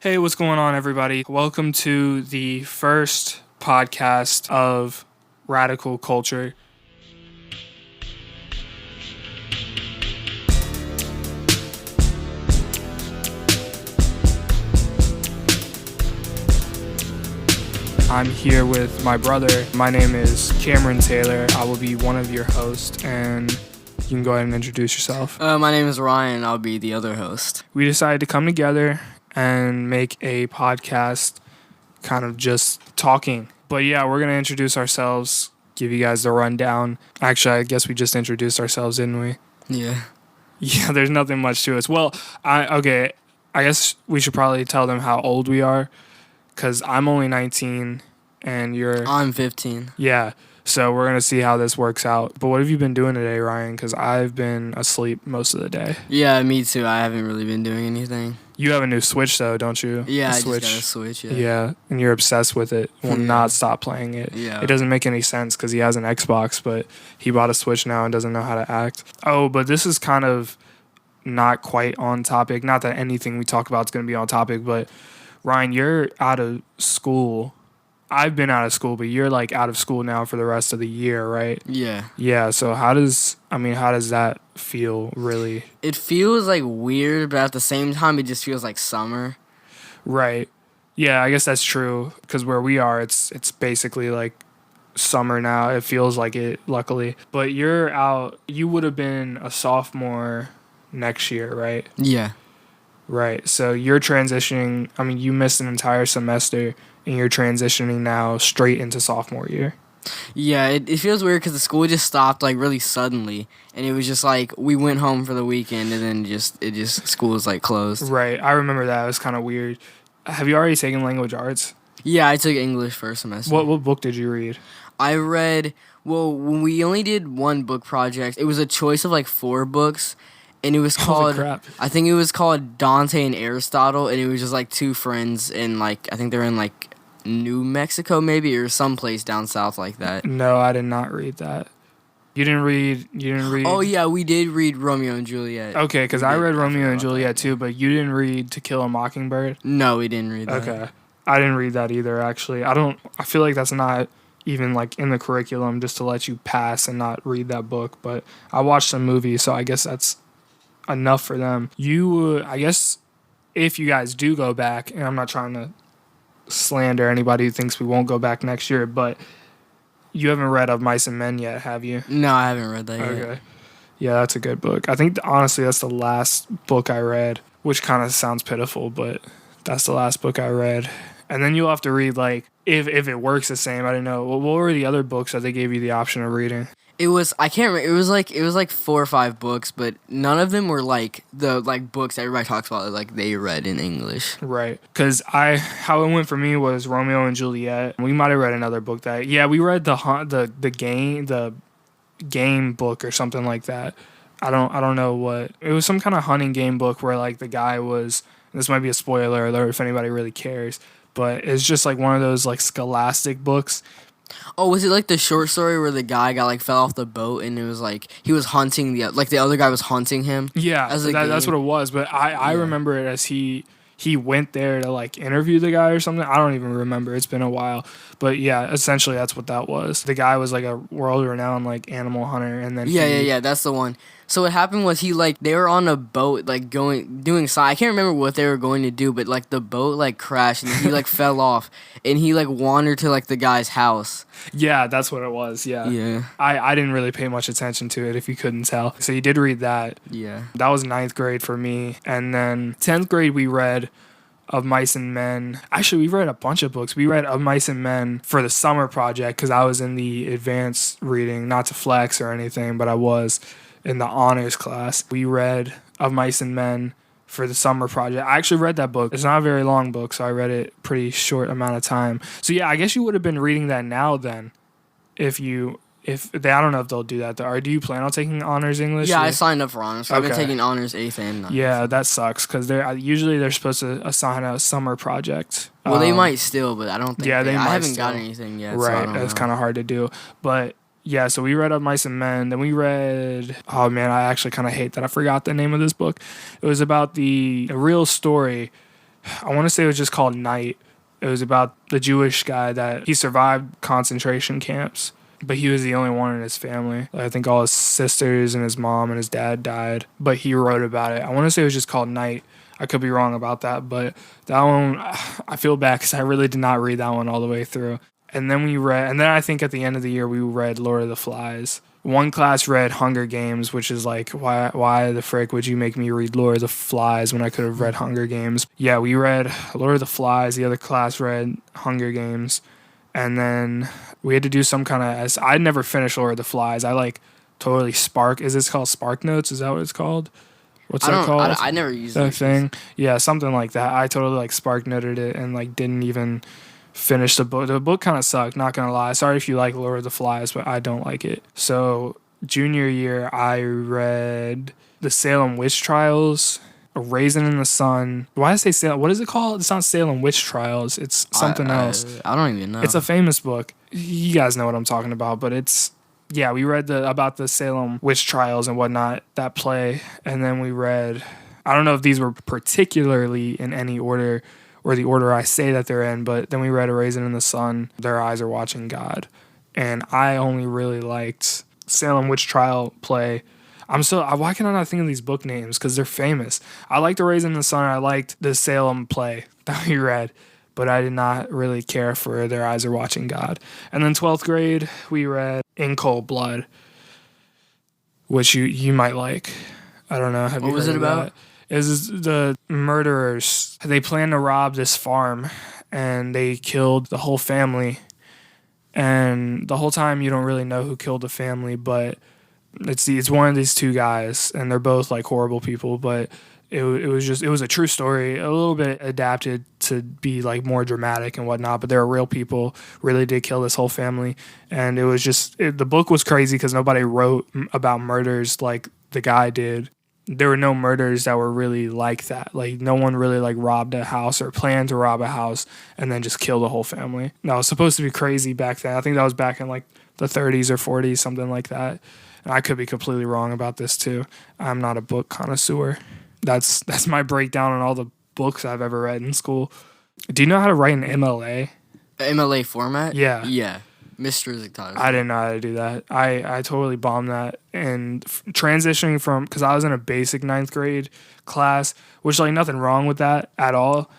Hey, what's going on, everybody? Welcome to the first podcast of Radical Culture. I'm here with my brother. My name is Cameron Taylor. I will be one of your hosts, and you can go ahead and introduce yourself. My name is Ryan. I'll be the other host. We decided to come together and make a podcast kind of just talking. But yeah, we're going to introduce ourselves, give you guys the rundown. Actually, I guess we just introduced ourselves, didn't we? Yeah. Yeah, there's nothing much to us. Well, I guess we should probably tell them how old we are, because I'm only 19 and I'm 15. Yeah, so we're going to see how this works out. But what have you been doing today, Ryan? Because I've been asleep most of the day. Yeah, me too. I haven't really been doing anything. You have a new Switch, though, don't you? Yeah, I just got a Switch, yeah. Yeah, and you're obsessed with it. Will not stop playing it. Yeah. It doesn't make any sense because he has an Xbox, but he bought a Switch now and doesn't know how to act. Oh, but this is kind of not quite on topic. Not that anything we talk about is going to be on topic, but Ryan, you're out of school. I've been out of school, but you're like out of school now for the rest of the year, right? Yeah. Yeah, so how does that feel, really? It feels like weird, but at the same time, it just feels like summer. Right. Yeah, I guess that's true, because where we are, it's basically like summer now. It feels like it, luckily. But you're out, you would have been a sophomore next year, right? Yeah. Right. So you're transitioning, you missed an entire semester, and you're transitioning now straight into sophomore year. Yeah, it feels weird because the school just stopped like really suddenly, and it was just like we went home for the weekend, and then school was like closed. Right. I remember that. It was kind of weird. Have you already taken language arts? Yeah, I took English first semester. What book did you read? I read, when we only did one book project, it was a choice of like 4 books. And it was called, I think it was called Dante and Aristotle, and it was just like 2 friends in like, I think they're in like New Mexico maybe, or someplace down south like that. No, I did not read that. You didn't read. Oh yeah, we did read Romeo and Juliet. Okay, because I read Romeo and Juliet too, but you didn't read To Kill a Mockingbird? No, we didn't read that. Okay. I didn't read that either, actually. I feel like that's not even like in the curriculum, just to let you pass and not read that book, but I watched some movies, so I guess that's enough for them. I guess if you guys do go back, and I'm not trying to slander anybody who thinks we won't go back next year, but you haven't read Of Mice and Men yet, have you? No, I haven't read that yet. Okay. Yeah, that's a good book. I think, honestly, that's the last book I read, which kind of sounds pitiful, but that's the last book I read. And then you'll have to read, like, if it works the same, I don't know. What were the other books that they gave you the option of reading? I can't remember. It was like 4 or 5 books, but none of them were like the like books everybody talks about like they read in English. Right. Because how it went for me was Romeo and Juliet. We might have read another book we read the game book or something like that. I don't know what. It was some kind of hunting game book where like the guy was, this might be a spoiler alert if anybody really cares, but it's just like one of those like scholastic books. Oh, was it like the short story where the guy got like fell off the boat and it was like he was hunting the other guy was hunting him? Yeah, that's what it was. But I remember it as he went there to like interview the guy or something. I don't even remember. It's been a while. But yeah, essentially that's what that was. The guy was like a world-renowned like animal hunter, and then yeah, that's the one. So what happened was they were on a boat like doing science. I can't remember what they were going to do, but like the boat like crashed and he like fell off and he like wandered to like the guy's house. Yeah, that's what it was. Yeah. Yeah. I didn't really pay much attention to it, if you couldn't tell. So you did read that. Yeah. That was 9th grade for me, and then 10th grade we read Of Mice and Men. Actually, we read a bunch of books. We read Of Mice and Men for the summer project because I was in the advanced reading, not to flex or anything, but I was in the honors class. We read Of Mice and Men for the summer project. I actually read that book. It's not a very long book, so I read it pretty short amount of time. So yeah, I guess you would have been reading that now then, I don't know if they'll do that though. Or do you plan on taking honors English? Yeah, I signed up for honors. So okay. I've been taking honors 8th and 9th. Yeah, that sucks because usually they're supposed to assign a summer project. Well, they might still, but I don't think. Yeah, they might. I haven't still. got anything yet. Right, so that's kind of hard to do, but. Yeah, so we read Of Mice and Men. Then we read... Oh, man, I actually kind of hate that I forgot the name of this book. It was about a real story I want to say it was just called Night. It was about the Jewish guy that he survived concentration camps, but he was the only one in his family. I think all his sisters and his mom and his dad died, but he wrote about it. I want to say it was just called Night. I could be wrong about that, but that one, I feel bad because I really did not read that one all the way through. And then I think at the end of the year we read Lord of the Flies. One class read Hunger Games, which is like, why the frick would you make me read Lord of the Flies when I could have read Hunger Games? Yeah, we read Lord of the Flies. The other class read Hunger Games. And then we had to do some kind of, I'd never finished Lord of the Flies. I like totally is this called Spark Notes? Is that what it's called? What's that called? I never used that thing. Yeah, something like that. I totally like Spark Noted it and like didn't even finish the book. The book kind of sucked, not gonna lie. Sorry if you like Lord of the Flies, but I don't like it. So junior year, I read the Salem Witch Trials, A Raisin in the Sun. Why did I say Salem? What is it called? It's not Salem Witch Trials. It's something else. I don't even know. It's a famous book. You guys know what I'm talking about, but it's, yeah, we read about the Salem Witch Trials and whatnot, that play. And then we read, I don't know if these were particularly in any order or the order I say that they're in, but then we read A Raisin in the Sun, Their Eyes Are Watching God. And I only really liked Salem Witch Trial play. Why can I not think of these book names? Because they're famous. I liked A Raisin in the Sun. I liked the Salem play that we read, but I did not really care for Their Eyes Are Watching God. And then 12th grade, we read In Cold Blood, which you might like. I don't know. What was it about? Is the murderers, they plan to rob this farm and they killed the whole family, and the whole time you don't really know who killed the family, but it's one of these two guys and they're both like horrible people, but it was a true story, a little bit adapted to be like more dramatic and whatnot, but they were real people, really did kill this whole family. And it was just the book was crazy because nobody wrote about murders like the guy did. There were no murders that were really like that. Like no one really like robbed a house or planned to rob a house and then just kill the whole family. That was supposed to be crazy back then. I think that was back in like the 30s or 40s, something like that. And I could be completely wrong about this too. I'm not a book connoisseur. That's my breakdown on all the books I've ever read in school. Do you know how to write an MLA? MLA format? Yeah. Yeah. Mr. Zictatus. I didn't know how to do that. I totally bombed that. And transitioning from, because I was in a basic 9th grade class, which like nothing wrong with that at all.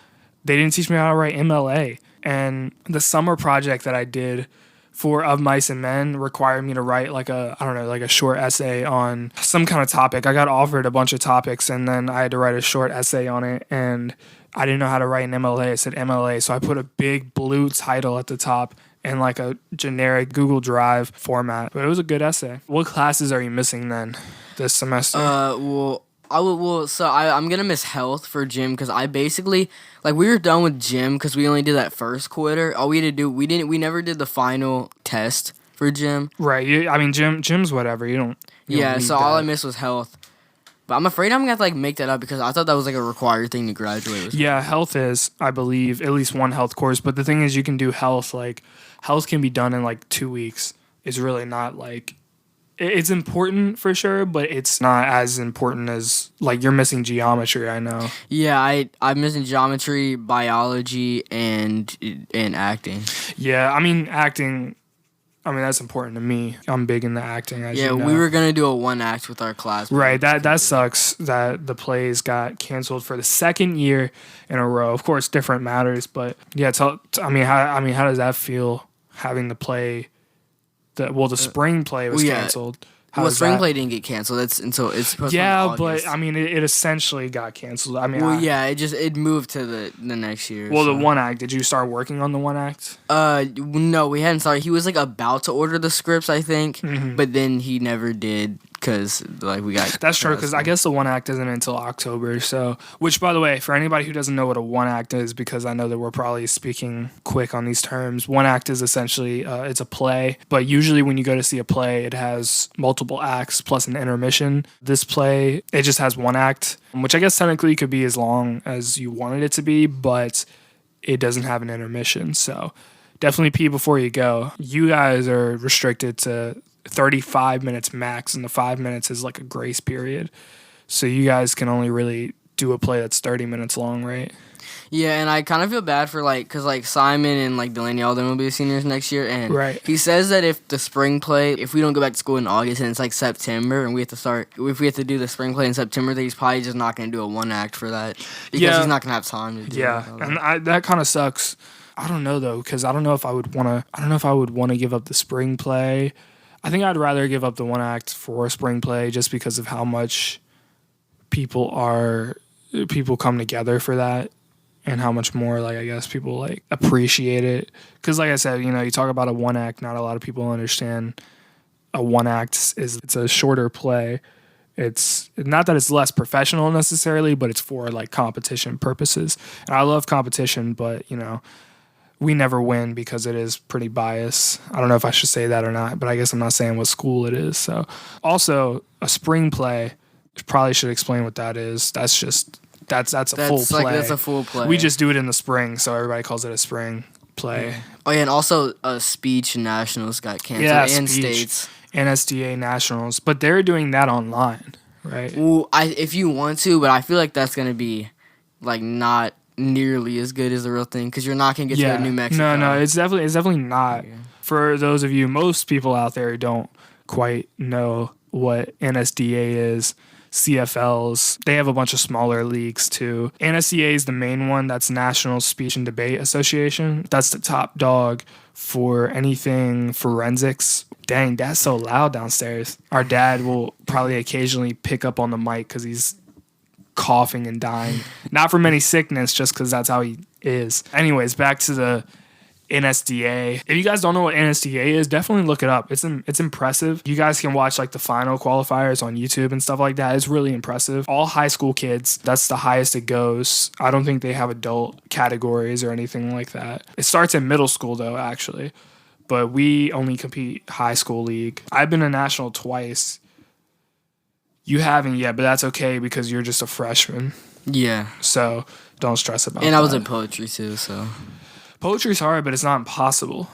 They didn't teach me how to write MLA. And the summer project that I did for Of Mice and Men required me to write like a short essay on some kind of topic. I got offered a bunch of topics and then I had to write a short essay on it. And I didn't know how to write an MLA. It said MLA. So I put a big blue title at the top in like a generic Google Drive format. But it was a good essay. What classes are you missing then this semester? I'm gonna miss health for gym because I basically like we were done with gym because we only did that first quarter. All we had to do we never did the final test for gym. Right. Gym's whatever. You don't Yeah. So all that. I missed was health. But I'm afraid I'm gonna have to like make that up because I thought that was like a required thing to graduate with. Yeah, health is, I believe, at least one health course. But the thing is, you can do health. Like, health can be done in like 2 weeks. It's really not like, it's important for sure, but it's not as important as like you're missing geometry. I know. Yeah, I'm missing geometry, biology, and acting. Yeah, acting. That's important to me. I'm big into acting. As you know. We were gonna do a one act with our class. Right. That sucks that the plays got canceled for the second year in a row. Of course, different matters, but yeah. How does that feel having the play? The spring play was canceled. Spring play didn't get canceled. It's supposed to be August. But it essentially got canceled. It moved to the next year. Well, the one act. Did you start working on the one act? No, we hadn't started. He was like about to order the scripts, I think, Mm-hmm. but then he never did because like we got. That's true because I guess the one act isn't until October. So, which by the way, for anybody who doesn't know what a one act is, because I know that we're probably speaking quick on these terms, one act is essentially it's a play. But usually when you go to see a play, it has multiple acts plus an intermission. This play, it just has one act, which I guess technically could be as long as you wanted it to be, but it doesn't have an intermission. So definitely pee before you go. You guys are restricted to 35 minutes max, and the 5 minutes is like a grace period. So you guys can only really do a play that's 30 minutes long, right? Yeah, and I kind of feel bad for, like, because, like, Simon and, like, Delaney, all them will be seniors next year, and he says that if the spring play, if we don't go back to school in August and it's, like, September, and if we have to do the spring play in September, then he's probably just not going to do a one act for that, because he's not going to have time to do it. Yeah, and that kind of sucks. I don't know, though, because I don't know if I would want to give up the spring play. I think I'd rather give up the one act for spring play just because of how much people come together for that, and how much more, like, I guess people, like, appreciate it. Because, like I said, you know, you talk about a one act, not a lot of people understand a one act it's a shorter play. It's not that it's less professional necessarily, but it's for, like, competition purposes. And I love competition, but, you know, we never win because it is pretty biased. I don't know if I should say that or not, but I guess I'm not saying what school it is. So, also, a spring play, probably should explain what that is. That's a full play. That's a full play. We just do it in the spring, so everybody calls it a spring play. Yeah. Oh yeah, and also speech nationals got canceled, and states. NSDA nationals, but they're doing that online, right? Well, if you want to, but I feel like that's gonna be, like, not nearly as good as the real thing, because you're not gonna get to New Mexico. No, it's definitely not. Yeah. For those of you, most people out there who don't quite know what NSDA is, CFLs, they have a bunch of smaller leagues too. NSDA is the main one. That's National Speech and Debate Association. That's the top dog for anything forensics. Dang, that's so loud downstairs. Our dad will probably occasionally pick up on the mic because he's coughing and dying. Not from any sickness, just because that's how he is. Anyways, back to the NSDA. If you guys don't know what NSDA is, definitely look it up. It's impressive. You guys can watch, like, the final qualifiers on YouTube and stuff like that. It's really impressive. All high school kids, that's the highest it goes. I don't think they have adult categories or anything like that. It starts in middle school, though, actually. But we only compete high school league. I've been a national twice. You haven't yet, but that's okay because you're just a freshman. Yeah. So don't stress about that. And I was in poetry, too, so... Poetry's hard, but it's not impossible.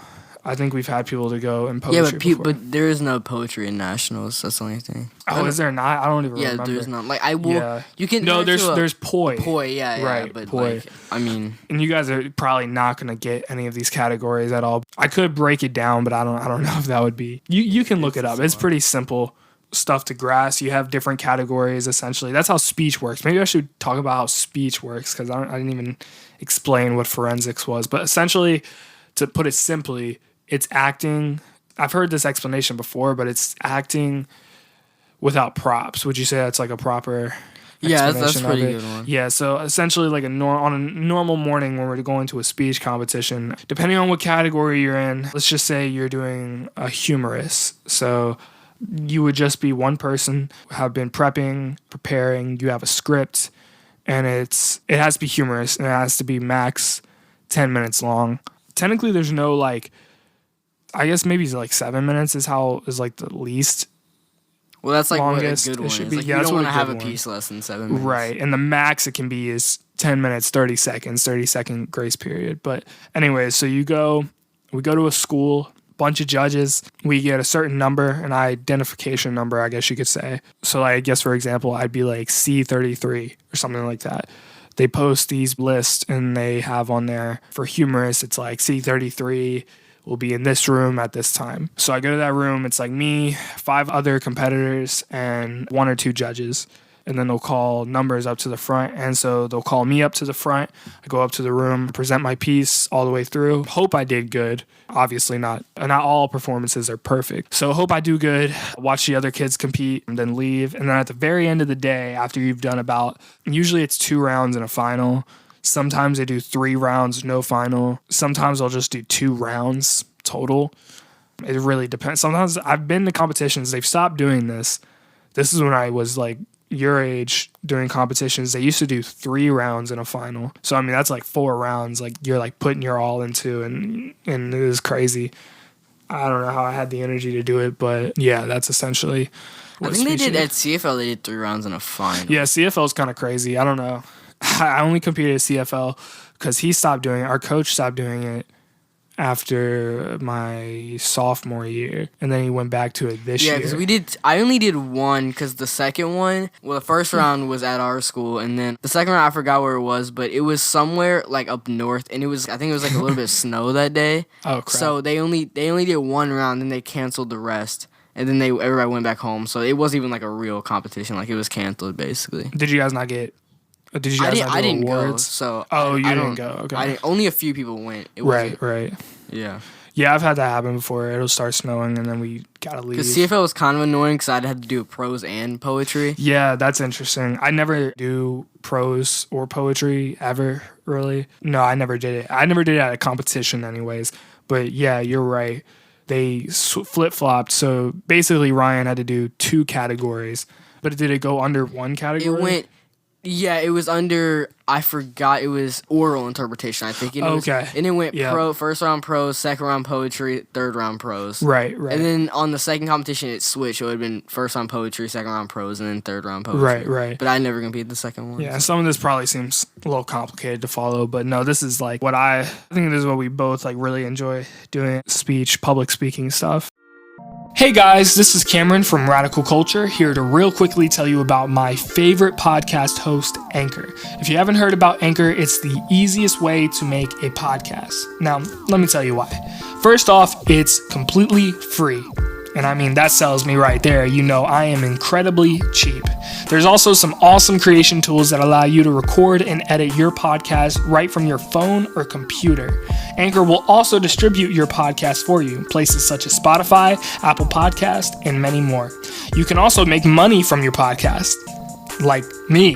I think we've had people to go in poetry before. But there is no poetry in nationals. That's the only thing. Oh, is there not? I don't even remember. Yeah, there's not. Like, I will... Yeah. You can... No, there's poi. Poi, yeah. Right, but poi. Like, I mean... And you guys are probably not going to get any of these categories at all. I could break it down, but I don't know if that would be... You can look it up. It's pretty simple stuff to grasp. You have different categories, essentially. That's how speech works. Maybe I should talk about how speech works, because I didn't even explain what forensics was. But essentially, to put it simply, it's acting. I've heard this explanation before, but it's acting without props. Would you say that's like a proper explanation? That's a pretty good one. Yeah, so essentially, like on a normal morning when we're going to a speech competition, depending on what category you're in, let's just say you're doing a humorous. So you would just be one person, have been preparing, you have a script, and it has to be humorous, and it has to be max 10 minutes long. Technically, there's no, like, I guess maybe like 7 minutes is like the least. Well, that's like longest what a good one is. Be. Like, yeah, you don't want to have a piece less than 7 minutes. Right, and the max it can be is 10 minutes, 30 seconds, 30-second grace period. But anyways, so we go to a school, bunch of judges, we get a certain number, an identification number, I guess you could say. So, like, I guess, for example, I'd be like C33 or something like that. They post these lists, and they have on there for humorous, it's like C33 will be in this room at this time. So I go to that room, it's like me, 5 other competitors, and 1 or 2 judges. And then they'll call numbers up to the front. And so they'll call me up to the front. I go up to the room, present my piece all the way through. Hope I did good. Obviously not all performances are perfect. So hope I do good, watch the other kids compete, and then leave. And then at the very end of the day, after you've done usually it's 2 rounds and a final. Sometimes they do 3 rounds, no final. Sometimes I'll just do 2 rounds total. It really depends. Sometimes I've been to competitions. They've stopped doing this. This is when I was like your age doing competitions. They used to do 3 rounds in a final. So, I mean, that's like 4 rounds. Like, you're like putting your all into, and it is crazy. I don't know how I had the energy to do it, but yeah, that's essentially what I think they did at CFL. They did 3 rounds in a final. Yeah, CFL is kind of crazy. I don't know. I only competed at CFL because he stopped doing it. Our coach stopped doing it after my sophomore year, and then he went back to it this year. Yeah, because I only did one, because the second one, well, the first round was at our school, and then the second round I forgot where it was, but it was somewhere like up north, and I think it was like a little bit of snow that day. Oh crap! So they only did one round, and they canceled the rest, and then everybody went back home. So it wasn't even like a real competition; like it was canceled basically. Did you guys not get? Did you guys not do didn't awards? go. So you I didn't go. Okay. Only a few people went. Right. Yeah. Yeah, I've had that happen before. It'll start snowing, and then we gotta leave. Because CFL was kind of annoying because I'd had to do prose and poetry. Yeah, that's interesting. I never do prose or poetry ever, really. No, I never did it. I never did it at a competition anyways. But yeah, you're right. They flip-flopped. So basically, Ryan had to do 2 categories. But did it go under one category? It was under, I forgot, it was oral interpretation, I think. And it went first round prose, second round poetry, third round prose. Right. And then on the second competition, it switched. So it would have been first round poetry, second round prose, and then third round poetry. Right. But I never competed the second one. Yeah, some of this probably seems a little complicated to follow, but no, this is like what I think this is what we both like really enjoy doing, public speaking stuff. Hey guys, this is Cameron from Radical Culture, here to real quickly tell you about my favorite podcast host, Anchor. If you haven't heard about Anchor, it's the easiest way to make a podcast. Now, let me tell you why. First off, it's completely free. And I mean, that sells me right there. You know, I am incredibly cheap. There's also some awesome creation tools that allow you to record and edit your podcast right from your phone or computer. Anchor will also distribute your podcast for you, places such as Spotify, Apple Podcast, and many more. You can also make money from your podcast, like me,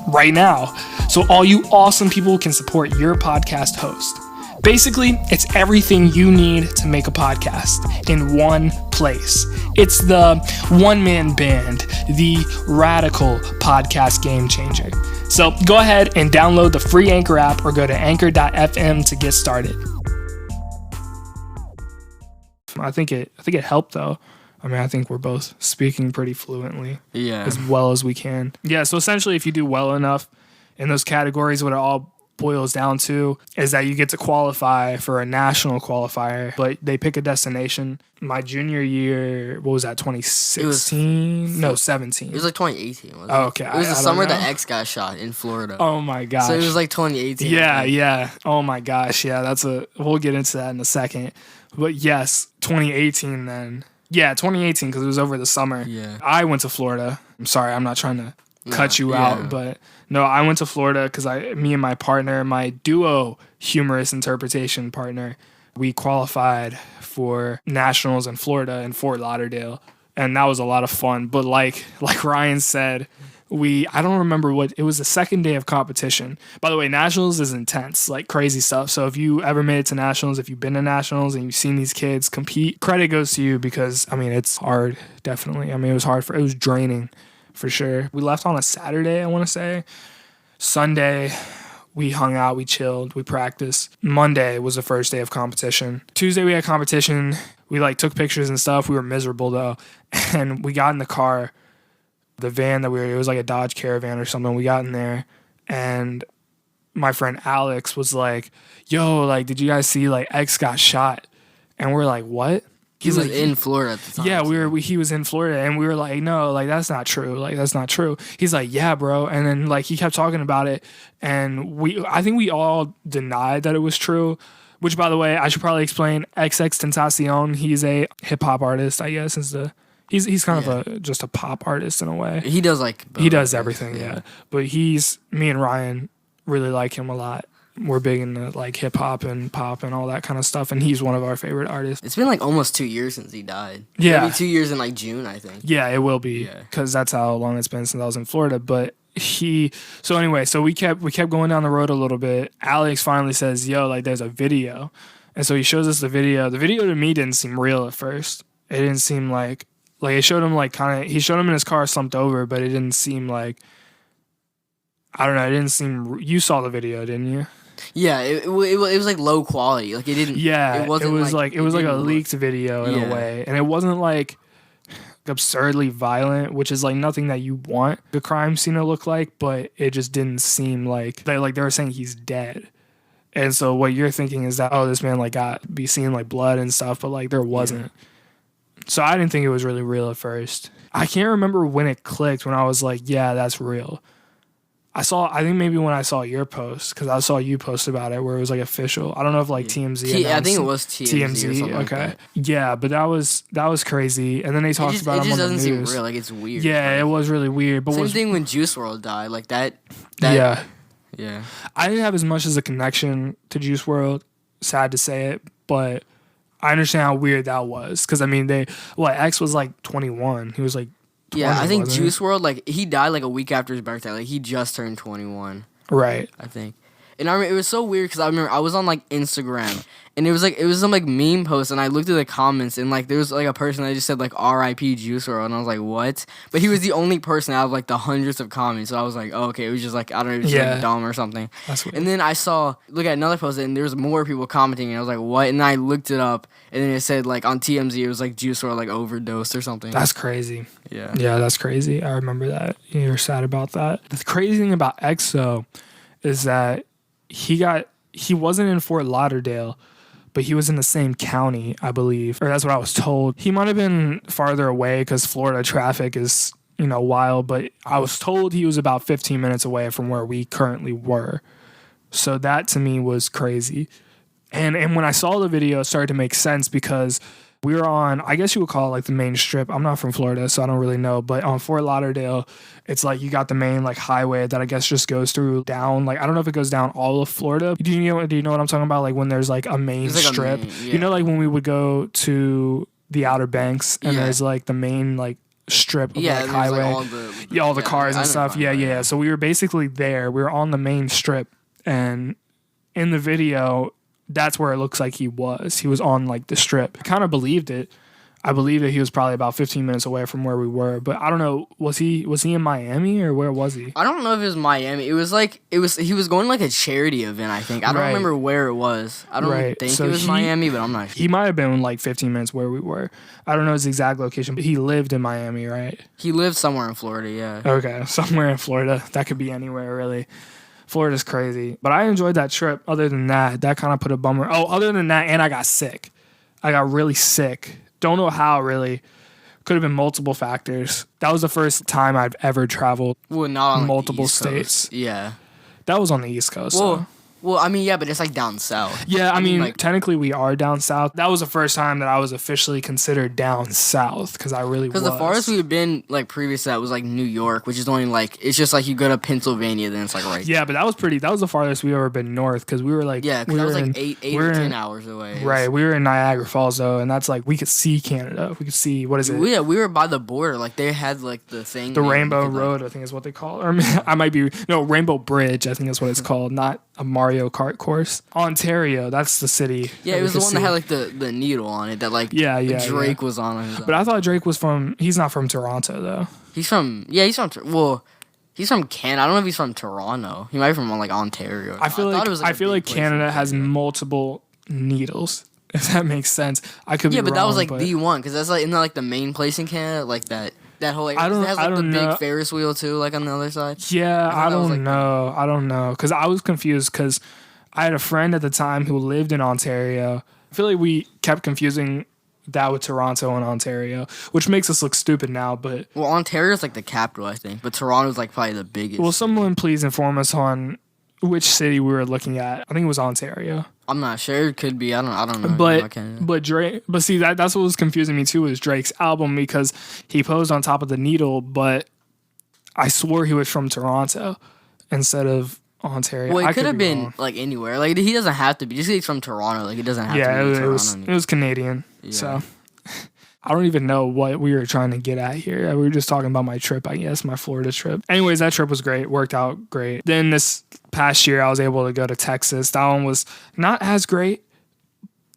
right now. So all you awesome people can support your podcast host. Basically, it's everything you need to make a podcast in one place. It's the one-man band, the Radical Podcast Game Changer. So go ahead and download the free Anchor app or go to anchor.fm to get started. I think it helped though. I mean, I think we're both speaking pretty fluently, as well as we can. Yeah, so essentially if you do well enough in those categories, what it all boils down to is that you get to qualify for a national qualifier, but they pick a destination. My junior year, what was that, 2016? No, 17. It was like 2018, wasn't it? Oh, okay. It was the summer that X got shot in Florida. Oh my gosh. So it was like 2018. Yeah. Oh my gosh. Yeah, we'll get into that in a second. But yes, 2018 then. Yeah, 2018 because it was over the summer. Yeah. I went to Florida. I'm sorry, I'm not trying to cut you out, but no, I went to Florida because me and my partner, my duo humorous interpretation partner, we qualified for nationals in Florida in Fort Lauderdale, and that was a lot of fun. But like Ryan said, I don't remember it was the second day of competition. By the way, nationals is intense, like crazy stuff. So if you ever made it to nationals, if you've been to nationals and you've seen these kids compete, credit goes to you because I mean it's hard, definitely. I mean it was draining. For sure. We left on a Saturday, I want to say. Sunday, we hung out, we chilled, we practiced. Monday was the first day of competition. Tuesday, we had competition. We took pictures and stuff. We were miserable though. And we got in the car, the van it was like a Dodge Caravan or something. We got in there and my friend Alex was like, yo, did you guys see X got shot? And we're like, what? He was in Florida at the time. Yeah, he was in Florida, and we were like, no, that's not true. That's not true. He's like, yeah, bro. And then he kept talking about it, and I think we all denied that it was true. Which, by the way, I should probably explain. XXXTentacion, he's a hip hop artist, I guess. He's kind of just a pop artist in a way. He does he does everything, yeah. But me and Ryan really like him a lot. We're big into hip hop and pop and all that kind of stuff, and he's one of our favorite artists. It's been almost 2 years since he died. Yeah, maybe 2 years in June, I think. Yeah, it will be because that's how long it's been since I was in Florida. But so we kept going down the road a little bit. Alex finally says, "Yo, there's a video," and so he shows us the video. The video to me didn't seem real at first. It didn't seem like it showed him he showed him in his car slumped over, but it didn't seem like. I don't know. It didn't seem. You saw the video, didn't you? Yeah, it was low quality. It didn't. Yeah, it was a leaked video in a way, and it wasn't absurdly violent, which is nothing that you want the crime scene to look like. But it just didn't seem like they were saying he's dead. And so what you're thinking is that, oh, this man like be seeing like blood and stuff, but like there wasn't. Yeah. So I didn't think it was really real at first. I can't remember when it clicked when I was like, yeah, that's real. I think maybe when I saw your post, because I saw you post about it where it was like official. I don't know if like TMZ. I think it was TMZ. Okay. Like yeah, but that was crazy. And then they talked about it on the news. It just doesn't seem real. Like it's weird. Yeah, it was really weird. But same thing when Juice WRLD died. Like that. Yeah. Yeah. I didn't have as much as a connection to Juice WRLD. Sad to say it, but I understand how weird that was. Because I mean, X was like 21. He was like 20, yeah, I think Juice WRLD, like he died like a week after his birthday. Like he just turned 21. Right. I think. And I remember it was so weird because I remember I was on like Instagram and it was some like meme post and I looked at the comments and like there was like a person that just said like R.I.P. Juice WRLD and I was like what? But he was the only person out of like the hundreds of comments, so I was like, oh, okay, it was just like I don't know, it was just like dumb or something. That's weird. And then I look at another post and there was more people commenting and I was like what? And then I looked it up and then it said like on TMZ it was like Juice WRLD like overdosed or something. That's crazy. Yeah. Yeah, that's crazy. I remember that. You were sad about that. The crazy thing about X though is that he wasn't in Fort Lauderdale, but he was in the same county, I believe, or that's what I was told. He might have been farther away because Florida traffic is, wild, but I was told he was about 15 minutes away from where we currently were. So that to me was crazy. And when I saw the video, it started to make sense because we were on, I guess you would call it like the main strip. I'm not from Florida, so I don't really know. But on Fort Lauderdale, it's like you got the main like highway that I guess just goes through down. Like I don't know if it goes down all of Florida. Do you know what I'm talking about? Like when there's like a main strip. Yeah. Like when we would go to the Outer Banks and there's like the main like strip of like highway. Like all the cars and stuff. Yeah. So we were basically there. We were on the main strip, and in the video, that's where it looks like he was. He was on like the strip. I kind of believed it. I believe that he was probably about 15 minutes away from where we were, but I don't know. Was he in Miami or where was he? I don't know if it was Miami. He was going like a charity event, I think. I don't remember where it was. I don't think it was Miami, but I'm not sure. He might have been like 15 minutes where we were. I don't know his exact location, but he lived in Miami, right? He lived somewhere in Florida, yeah. Okay, somewhere in Florida. That could be anywhere, really. Florida's crazy. But I enjoyed that trip. Other than that kind of put a bummer. Oh, other than that, and I got sick. I got really sick. Don't know how, really. Could have been multiple factors. That was the first time I've ever traveled not on multiple states. Yeah. That was on the East Coast. Well, I mean, yeah, but it's like down south. Yeah, I mean, like, technically we are down south. That was the first time that I was officially considered down south because I really was. Because the farthest we had been, like, previous to that was, like, New York, which is only, like, it's just, like, you go to Pennsylvania, then it's, like, right. Yeah, but that was the farthest we've ever been north because we were, like. Yeah, because that was, like, 8 or 10 hours away. Right, we were in Niagara Falls, though, and that's, like, we could see Canada. We could see, what is it? Yeah, we were by the border. Like, they had, like, the thing. The Rainbow Road, I think is what they call it. Or I might be, no, Rainbow Bridge, I think is what it's called, not a Mario Kart course. Ontario, that's the city. Yeah, it was the one that had like the needle on it that like Drake was on it. But I thought Drake was he's not from Toronto though. He's from Canada. I don't know if he's from Toronto. He might be from like Ontario. I feel like Canada has multiple needles. If that makes sense. I could be wrong. Yeah, but that was like the one because that's like isn't that like the main place in Canada like that. That whole like, it has like the big Ferris wheel too, like on the other side. Yeah, I don't know, because I was confused because I had a friend at the time who lived in Ontario. I feel like we kept confusing that with Toronto and Ontario, which makes us look stupid now. But Ontario's like the capital, I think, but Toronto's like probably the biggest. Will someone please inform us on which city we were looking at? I think it was Ontario. I'm not sure. It could be. I don't know. But Drake. But see, that's what was confusing me too. Was Drake's album because he posed on top of the needle, but I swore he was from Toronto instead of Ontario. Well, it could have been like anywhere. Like he doesn't have to be. Just 'cause he's from Toronto. Like he doesn't have to be. Yeah, it was Canadian. Yeah. So I don't even know what we were trying to get at here. We were just talking about my trip, I guess, my Florida trip. Anyways, that trip was great. Worked out great. Then this past year, I was able to go to Texas. That one was not as great,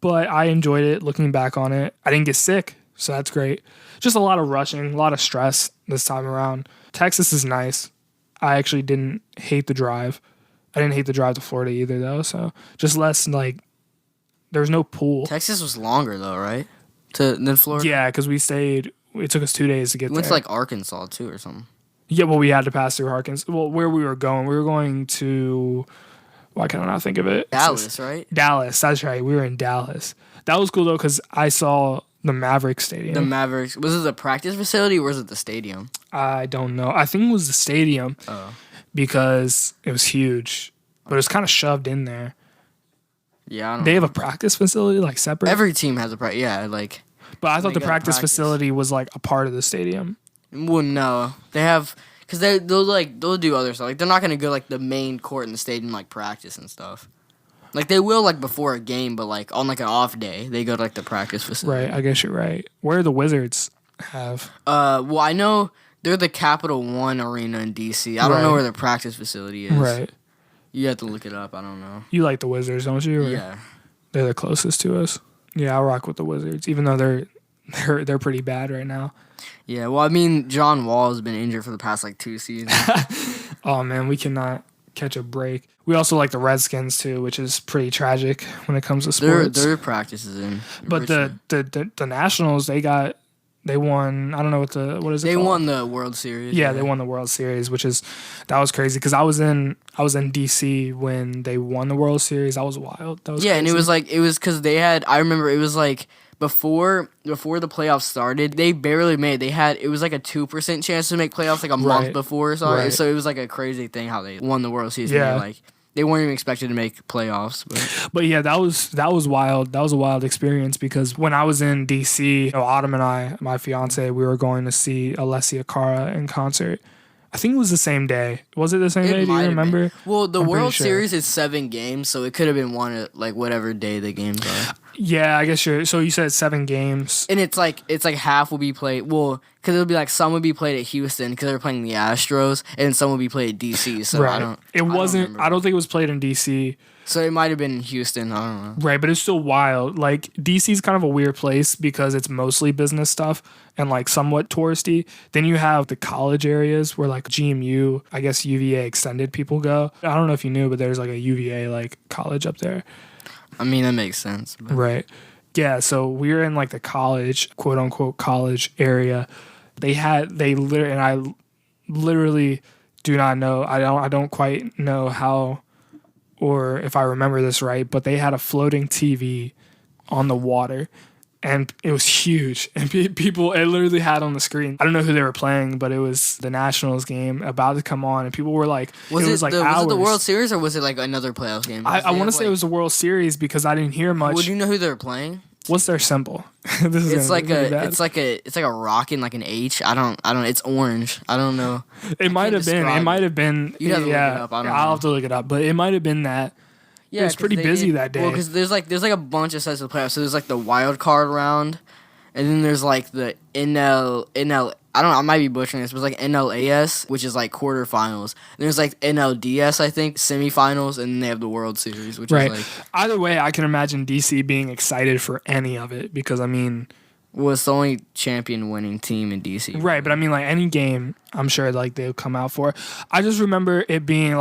but I enjoyed it looking back on it. I didn't get sick, so that's great. Just a lot of rushing, a lot of stress this time around. Texas is nice. I actually didn't hate the drive. I didn't hate the drive to Florida either, though. So just less, like, there was no pool. Texas was longer, though, right? Than Florida? Yeah, because it took us 2 days to get there. Went to like Arkansas too or something. Yeah, well, we had to pass through Arkansas. Well, where we were going to Why can I not think of it? Dallas, right? Dallas. That's right. We were in Dallas. That was cool though because I saw the Mavericks Stadium. The Mavericks. Was it the practice facility or was it the stadium? I don't know. I think it was the stadium because it was huge, but it was kind of shoved in there. Yeah, I don't They know. have a practice facility like separate. Every team has a practice. Yeah, like. But I thought the practice facility was like a part of the stadium. Well, no, they have because they'll do other stuff. Like they're not gonna go like the main court in the stadium like practice and stuff. Like they will like before a game, but like on like an off day, they go to like the practice facility. Right, I guess you're right. Where do the Wizards have? Well, I know they're the Capital One Arena in DC. I don't know where the practice facility is. Right. You have to look it up. I don't know. You like the Wizards, don't you? Or Yeah. They're the closest to us. Yeah, I rock with the Wizards, even though they're pretty bad right now. Yeah, well, I mean, John Wall has been injured for the past like 2 seasons. Oh man, we cannot catch a break. We also like the Redskins too, which is pretty tragic when it comes to sports. Their practice is in. But the Nationals, they won. I don't know what is it? They called? won the World Series. Yeah, they won the World Series, that was crazy because I was in DC when they won the World Series. That was wild. That was yeah, crazy. and it was because they had. I remember it was like before the playoffs started, they barely made. It was like a 2% chance to make playoffs like a month before. So it was like a crazy thing how they won the World Series. Yeah. Like they weren't even expected to make playoffs. But yeah, that was wild. That was a wild experience because when I was in DC, Autumn and I, my fiance, we were going to see Alessia Cara in concert. I think it was the same day. Was it the same day? Do you remember? Well, the World Series is 7 games, so it could have been one at like whatever day the games are. Yeah, I guess so you said 7 games. And it's like half will be played. Well, because it'll be like some would be played at Houston because they're playing the Astros, and some will be played at DC. So right. I don't think it was played in DC. So it might have been in Houston. I don't know. Right, but it's still wild. Like DC's kind of a weird place because it's mostly business stuff and like somewhat touristy. Then you have the college areas where like GMU, I guess UVA extended people go. I don't know if you knew, but there's like a UVA like college up there. I mean, that makes sense. But. Right. Yeah, so we were in like the college, quote unquote college area. I literally do not know. I don't quite know how or if I remember this right, but they had a floating TV on the water and it was huge. And people, it literally had on the screen. I don't know who they were playing, but it was the Nationals game about to come on and people were like, was it hours. the World Series or was it like another playoff game? I want to say it was the World Series because I didn't hear much. Would you know who they were playing? What's their symbol? It's like a rock and like an H. I don't. It's orange. I don't know. It might have been. You have to look it up. I don't know. I'll have to look it up, but it might have been that. Yeah, it was pretty busy that day. Well, because there's like a bunch of sets of playoffs. So there's like the wild card round, and then there's like the NL. I don't know, I might be butchering this, but it's like NLAS, which is like quarterfinals. And there's like NLDS, I think, semifinals, and then they have the World Series, which is like... Either way, I can imagine DC being excited for any of it, because, I mean... Well, it's the only champion-winning team in DC. Right, but I mean, like, any game, I'm sure, like, they'll come out for. I just remember it being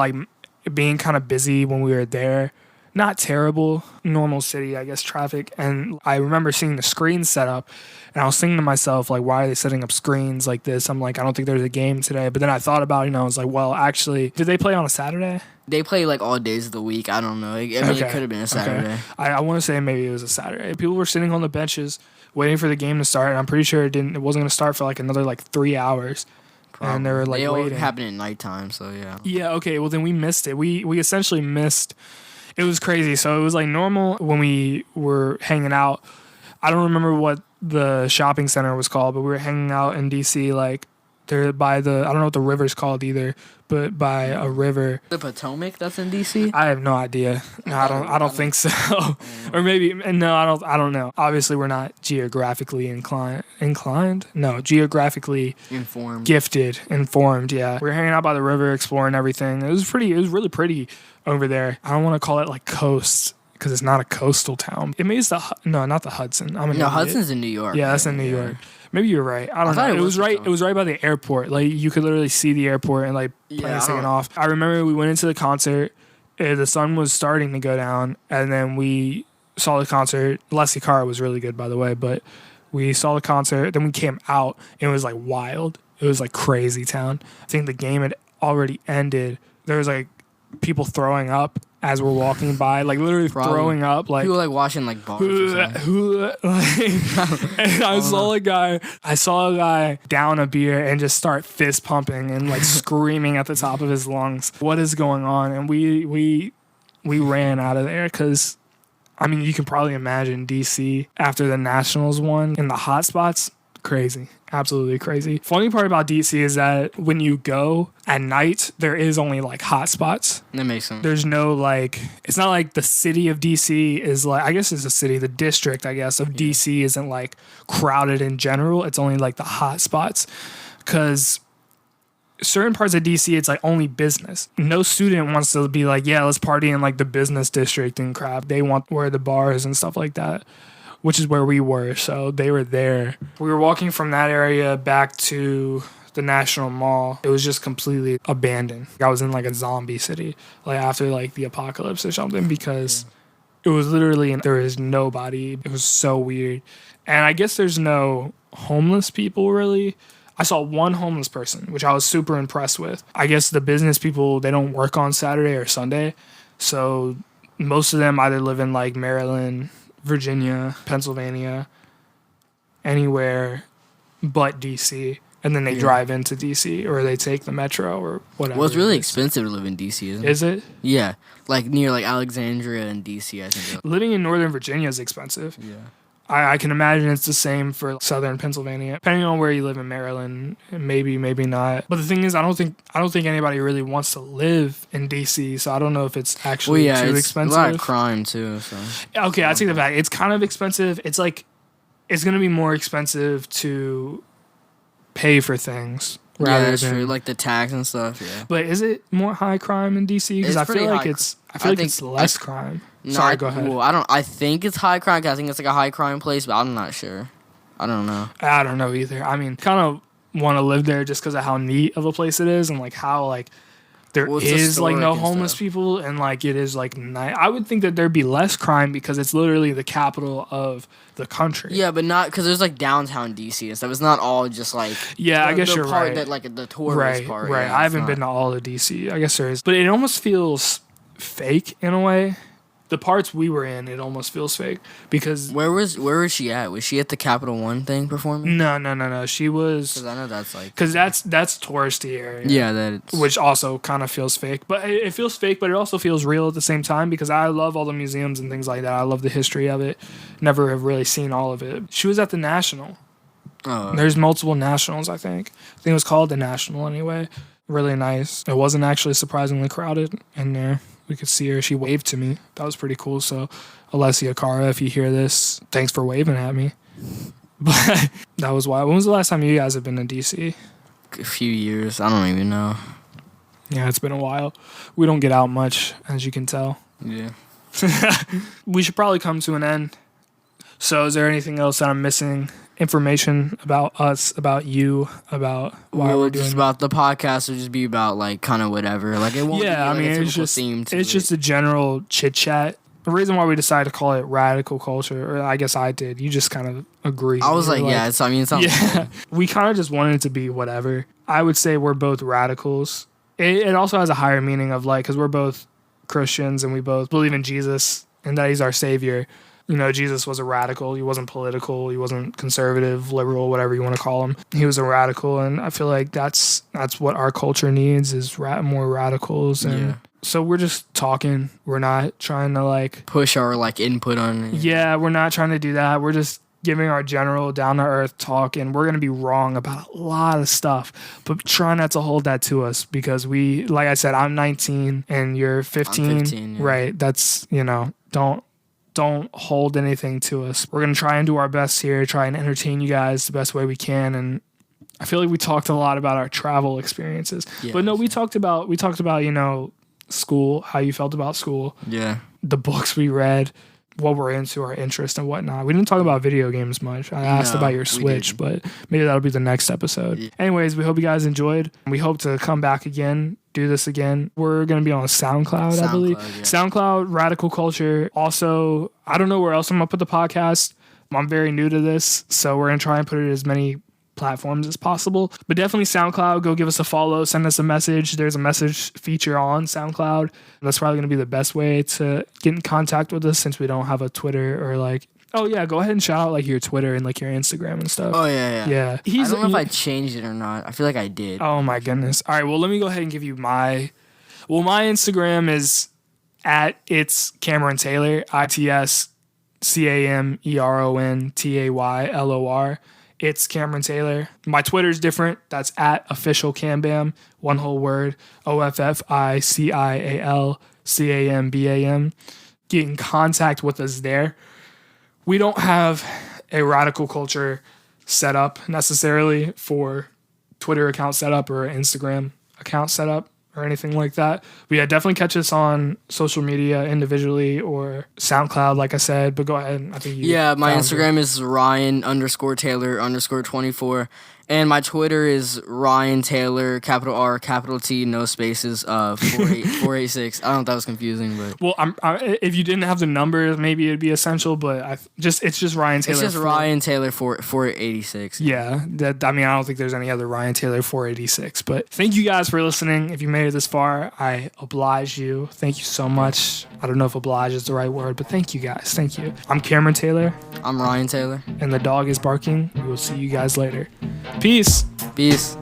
kind of busy when we were there. Not terrible, normal city, I guess, traffic. And I remember seeing the screens set up, and I was thinking to myself, like, why are they setting up screens like this? I'm like, I don't think there's a game today. But then I thought about it, and I was like, well, actually, did they play on a Saturday? They play, like, all days of the week. I don't know. I mean, it could have been a Saturday. Okay. I want to say maybe it was a Saturday. People were sitting on the benches waiting for the game to start, and I'm pretty sure it wasn't going to start for, like, another, 3 hours. Probably. And they were, like, waiting. They all happen at nighttime, so, yeah. Yeah, okay, well, then we missed it. We essentially missed... It was crazy. So it was like normal when we were hanging out. I don't remember what the shopping center was called, but we were hanging out in DC, like there by the, I don't know what the river's called either, but by a river. The Potomac that's in DC? I have no idea. No, I don't think so. Or maybe, no, I don't know. Obviously we're not geographically inclined? No, geographically informed. Informed, yeah. We were hanging out by the river, exploring everything. It was really pretty over there. I don't want to call it like coast because it's not a coastal town. It means not the Hudson. Hudson's in New York. Yeah, that's in New York. Maybe you're right. I don't know. It was right. It was right by the airport. Like you could literally see the airport and like planes taking off. I remember we went into the concert. The sun was starting to go down, and then we saw the concert. Leslie Carr was really good, by the way. But we saw the concert. Then we came out, and it was like wild. It was like crazy town. I think the game had already ended. There was like people throwing up as we're walking by, like literally throwing up, like people like watching like bars. And I saw a guy down a beer and just start fist pumping and like screaming at the top of his lungs. What is going on? And we ran out of there because, I mean, you can probably imagine DC after the Nationals won in the hot spots. Crazy. Absolutely crazy. Funny part about DC is that when you go at night, there is only like hot spots. That makes sense. There's no like, it's not like the city of DC is like, I guess it's a city, the district, I guess, of DC isn't like crowded in general. It's only like the hot spots. Because certain parts of DC, it's like only business. No student wants to be like, yeah, let's party in like the business district and crap. They want where the bars and stuff like that, which is where we were. So they were there. We were walking from that area back to the National Mall. It was just completely abandoned. I was in like a zombie city, like after like the apocalypse or something, because it was literally, there is nobody. It was so weird. And I guess there's no homeless people really. I saw one homeless person, which I was super impressed with. I guess the business people, they don't work on Saturday or Sunday. So most of them either live in like Maryland, Virginia, Pennsylvania, anywhere but DC, and then they drive into DC or they take the metro or whatever. Well, it's really expensive to live in DC, isn't it? Is it? Yeah, like near like Alexandria and DC, I think. Living in Northern Virginia is expensive. Yeah. I can imagine it's the same for Southern Pennsylvania. Depending on where you live in Maryland, maybe not. But the thing is, I don't think anybody really wants to live in DC, so I don't know if it's actually too expensive. A lot of crime too. So okay, I take that back. It's kind of expensive. It's like it's gonna be more expensive to pay for things. Rather than, true. Like the tax and stuff. Yeah. But is it more high crime in DC? Because I feel like it's less crime. No, Sorry, go ahead. Well, I think it's high crime. I think it's like a high crime place, but I'm not sure. I don't know. I don't know either. I mean, kind of want to live there just because of how neat of a place it is and like how like there is like no homeless people and like it is like nice. I would think that there'd be less crime because it's literally the capital of the country. Yeah, but not because there's like downtown DC and stuff. It's not all just like I guess you're part right. That like the tourist part. Right. Yeah, I haven't been to all of DC. I guess there is, but it almost feels fake in a way. The parts we were in, it almost feels fake because where was she at? Was she at the Capital One thing performing? No. She was because I know that's like that's touristy area. Yeah, which also kind of feels fake, but it feels fake, but it also feels real at the same time because I love all the museums and things like that. I love the history of it. Never have really seen all of it. She was at the National. Oh, there's multiple Nationals. I think it was called the National anyway. Really nice. It wasn't actually surprisingly crowded in there. We could see her. She waved to me. That was pretty cool. So, Alessia Cara, if you hear this, thanks for waving at me. But that was wild. When was the last time you guys have been to DC? A few years. I don't even know. Yeah, it's been a while. We don't get out much, as you can tell. Yeah. We should probably come to an end. So, is there anything else that I'm missing? Information about us, about you, about why we're doing just about the podcast will just be about like kind of whatever. Like it won't be like a typical theme to it's just a general chit chat. The reason why we decided to call it radical culture, or I guess I did. You just kind of agreed. I was like, yeah, it sounds yeah. We kind of just wanted it to be whatever. I would say we're both radicals. It also has a higher meaning of like, because we're both Christians and we both believe in Jesus and that he's our savior. You know, Jesus was a radical. He wasn't political. He wasn't conservative, liberal, whatever you want to call him. He was a radical, and I feel like that's what our culture needs is more radicals. And so we're just talking. We're not trying to like push our like input on it. Yeah, we're not trying to do that. We're just giving our general down to earth talk, and we're gonna be wrong about a lot of stuff, but try not to hold that to us because we, like I said, I'm 19 and you're 15. I'm 15, yeah. Right? That's don't hold anything to us. We're going to try and do our best here, try and entertain you guys the best way we can. And I feel like we talked a lot about our travel experiences. Yeah, but no, we talked about, you know, school, how you felt about school. Yeah. The books we read, what we're into, our interest and whatnot. We didn't talk about video games much. I asked about your Switch, but maybe that'll be the next episode. Yeah. Anyways, we hope you guys enjoyed. We hope to come back again, do this again. We're going to be on SoundCloud, I believe. Yeah. SoundCloud, Radical Culture. Also, I don't know where else I'm going to put the podcast. I'm very new to this, so we're going to try and put it as many platforms as possible. But definitely SoundCloud, go give us a follow, send us a message. There's a message feature on SoundCloud. That's probably going to be the best way to get in contact with us since we don't have a Twitter or like, oh yeah, go ahead and shout out like your Twitter and like your Instagram and stuff. Oh yeah. Yeah. I don't know if I changed it or not. I feel like I did. Oh my goodness. All right, well, let me go ahead and give you my Instagram is at it's Cameron Taylor, ITSCAMERONTAYLOR. It's Cameron Taylor. My Twitter's different. That's at official Cambam, one whole word, OFFICIALCAMBAM. Get in contact with us there. We don't have a radical culture set up necessarily for Twitter account setup or Instagram account setup or anything like that. But yeah, definitely catch us on social media individually or SoundCloud, like I said. But go ahead. I think my Instagram is Ryan_Taylor_24. And my Twitter is Ryan Taylor, capital R, capital T, no spaces, 486. I don't know if that was confusing, but well, if you didn't have the numbers, maybe it'd be essential. But it's just Ryan Taylor. It's just Ryan Taylor 486. Yeah, I don't think there's any other Ryan Taylor 486. But thank you guys for listening. If you made it this far, I oblige you. Thank you so much. I don't know if oblige is the right word, but thank you guys. Thank you. I'm Cameron Taylor. I'm Ryan Taylor. And the dog is barking. We will see you guys later. Peace. Peace.